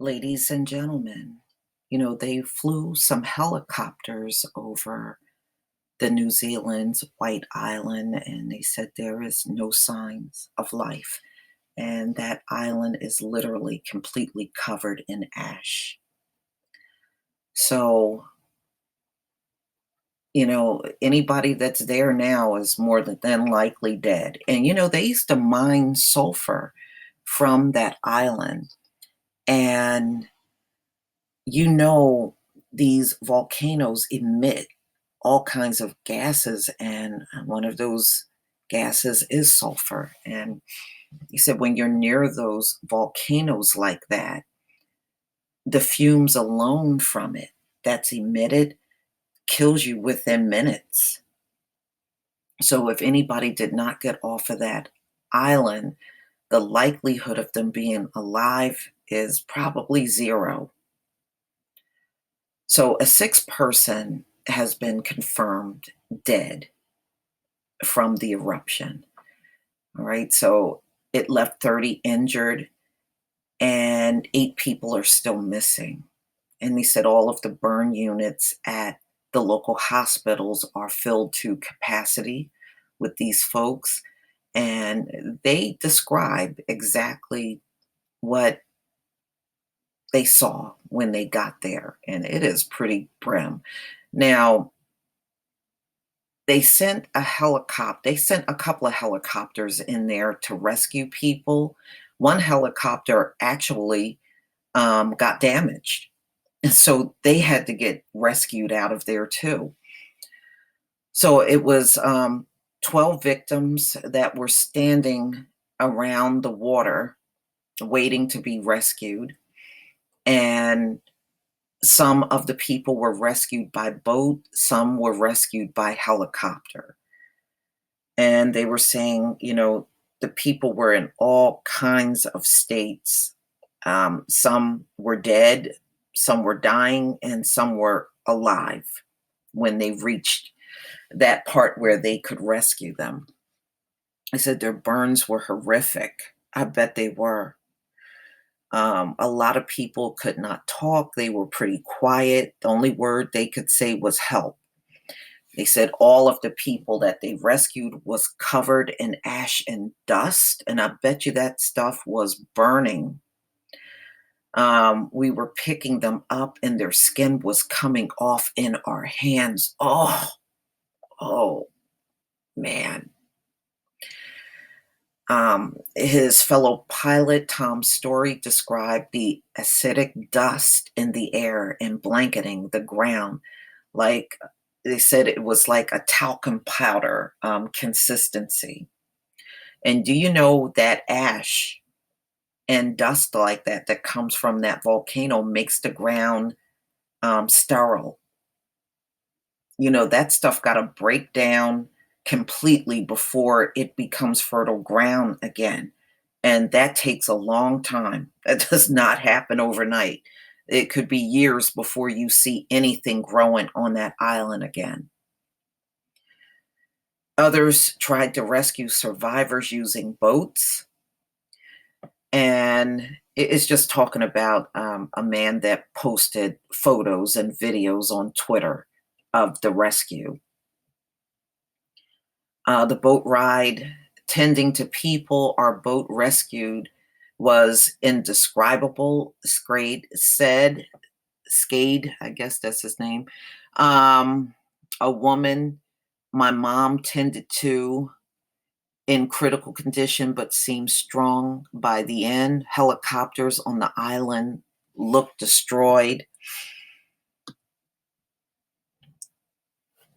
Ladies and gentlemen, they flew some helicopters over the New Zealand's White Island, and they said there is no signs of life. And that island is literally completely covered in ash. So, anybody that's there now is more than likely dead. And, they used to mine sulfur from that island. And you know these volcanoes emit all kinds of gases, and one of those gases is sulfur. And he said when you're near those volcanoes like that, the fumes alone from it that's emitted kills you within minutes. So if anybody did not get off of that island, the likelihood of them being alive is probably zero. So a sixth person has been confirmed dead from the eruption. All right. So it left 30 injured and 8 people are still missing. And they said all of the burn units at the local hospitals are filled to capacity with these folks. And they describe exactly what they saw when they got there. And it is pretty grim. Now, they sent a couple of helicopters in there to rescue people. One helicopter actually got damaged, and so they had to get rescued out of there too. So it was 12 victims that were standing around the water waiting to be rescued, and some of the people were rescued by boat, some were rescued by helicopter. And they were saying, the people were in all kinds of states. Some were dead, some were dying, and some were alive when they reached that part where they could rescue them. I said their burns were horrific. I bet they were. A lot of people could not talk. They were pretty quiet. The only word they could say was help. They said all of the people that they rescued was covered in ash and dust, and I bet you that stuff was burning. We were picking them up, and their skin was coming off in our hands. Oh, man. His fellow pilot, Tom Story, described the acidic dust in the air and blanketing the ground. Like they said, it was like a talcum powder consistency. And do you know that ash and dust like that comes from that volcano makes the ground sterile? That stuff got to break down completely before it becomes fertile ground again. And that takes a long time. That does not happen overnight. It could be years before you see anything growing on that island again. Others tried to rescue survivors using boats. And it's just talking about a man that posted photos and videos on Twitter of the rescue. The boat ride, tending to people our boat rescued was indescribable. Skade, I guess that's his name. A woman my mom tended to in critical condition, but seemed strong by the end. Helicopters on the island looked destroyed.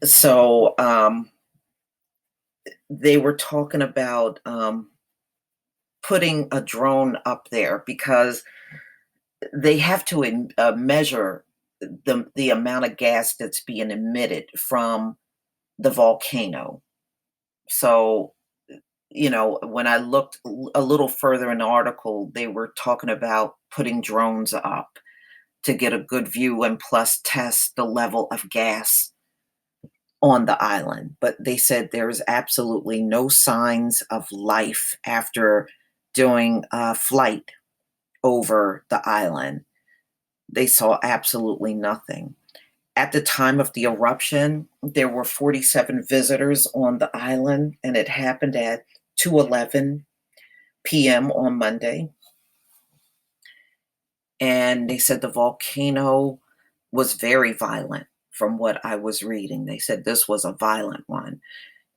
So they were talking about putting a drone up there because they have to measure the amount of gas that's being emitted from the volcano. So, when I looked a little further in the article, they were talking about putting drones up to get a good view and plus test the level of gas on the island. But they said there's absolutely no signs of life after doing a flight over the island. They saw absolutely nothing. At the time of the eruption, there were 47 visitors on the island, and it happened at 2:11 p.m. on Monday. And they said the volcano was very violent from what I was reading. They said this was a violent one.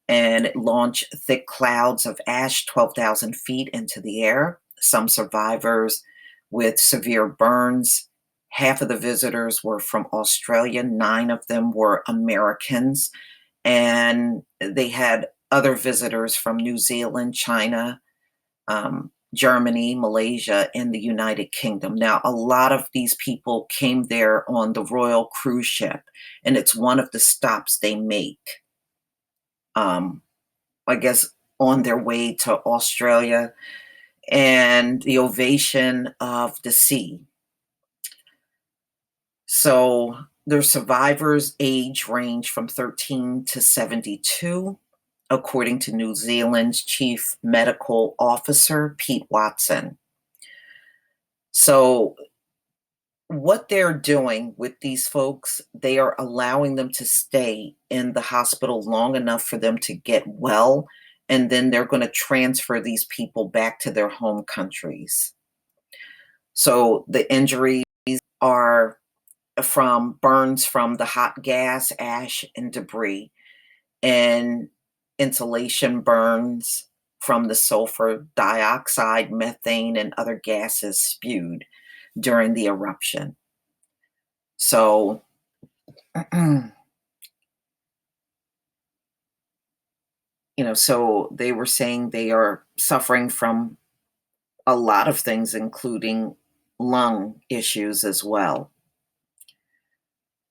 And it launched thick clouds of ash 12,000 feet into the air. Some survivors with severe burns. Half of the visitors were from Australia, 9 of them were Americans, and they had other visitors from New Zealand, China, Germany, Malaysia, and the United Kingdom. Now, a lot of these people came there on the Royal cruise ship, and it's one of the stops they make. Um, I guess on their way to Australia, and the ovation of the sea. So their survivors' age range from 13 to 72, according to New Zealand's chief medical officer, Pete Watson. So what they're doing with these folks, they are allowing them to stay in the hospital long enough for them to get well, and then they're going to transfer these people back to their home countries. So the injuries are from burns from the hot gas, ash, and debris, and insulation burns from the sulfur dioxide, methane, and other gases spewed during the eruption. So so they were saying they are suffering from a lot of things, including lung issues as well.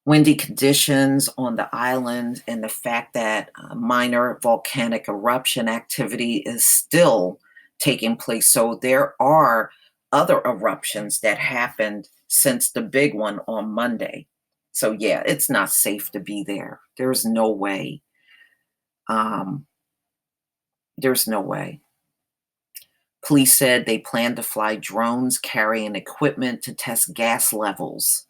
Windy conditions on the island and the fact that minor volcanic eruption activity is still taking place. So there are other eruptions that happened since the big one on Monday. So yeah, it's not safe to be there. There's no way. Um, there's no way. Police said they plan to fly drones carrying equipment to test gas levels.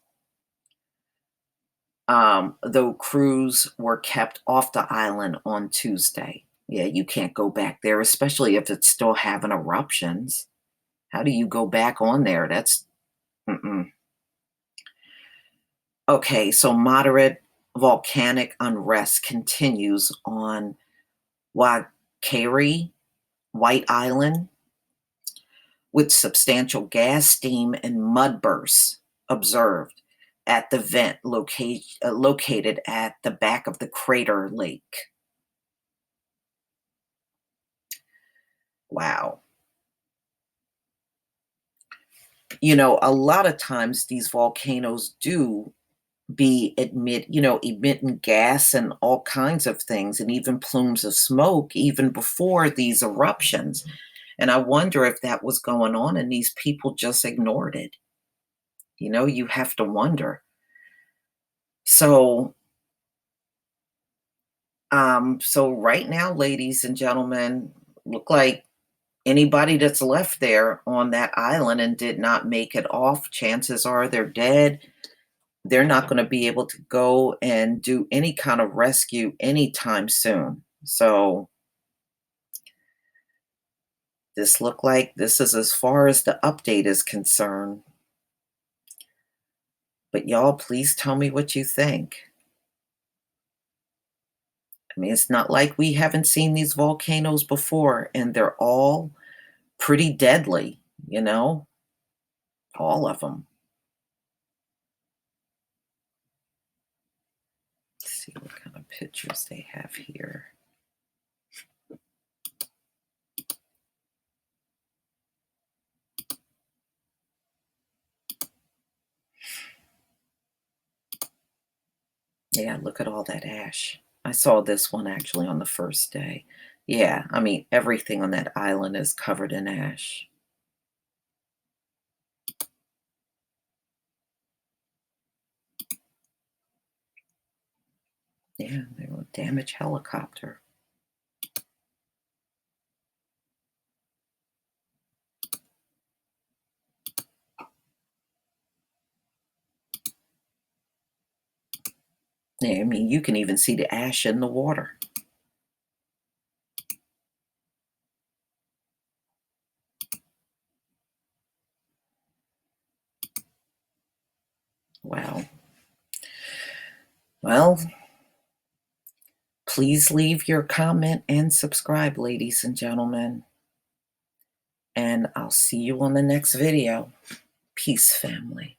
Though crews were kept off the island on Tuesday. Yeah, you can't go back there, especially if it's still having eruptions. How do you go back on there? That's mm-mm. Okay. So moderate volcanic unrest continues on Waikari, White Island, with substantial gas, steam, and mud bursts observed at the vent located at the back of the crater lake. Wow. A lot of times these volcanoes do emitting gas and all kinds of things and even plumes of smoke even before these eruptions. And I wonder if that was going on and these people just ignored it. You have to wonder. So, so right now, ladies and gentlemen, look like anybody that's left there on that island and did not make it off, chances are they're dead. They're not going to be able to go and do any kind of rescue anytime soon. So this look like this is as far as the update is concerned. But y'all, please tell me what you think. I mean, it's not like we haven't seen these volcanoes before, and they're all pretty deadly, all of them. Let's see what kind of pictures they have here. Yeah, look at all that ash. I saw this one actually on the first day. Yeah, I mean, everything on that island is covered in ash. Yeah, they were a damaged helicopter. Yeah, I mean, you can even see the ash in the water. Wow. Well, please leave your comment and subscribe, ladies and gentlemen. And I'll see you on the next video. Peace, family.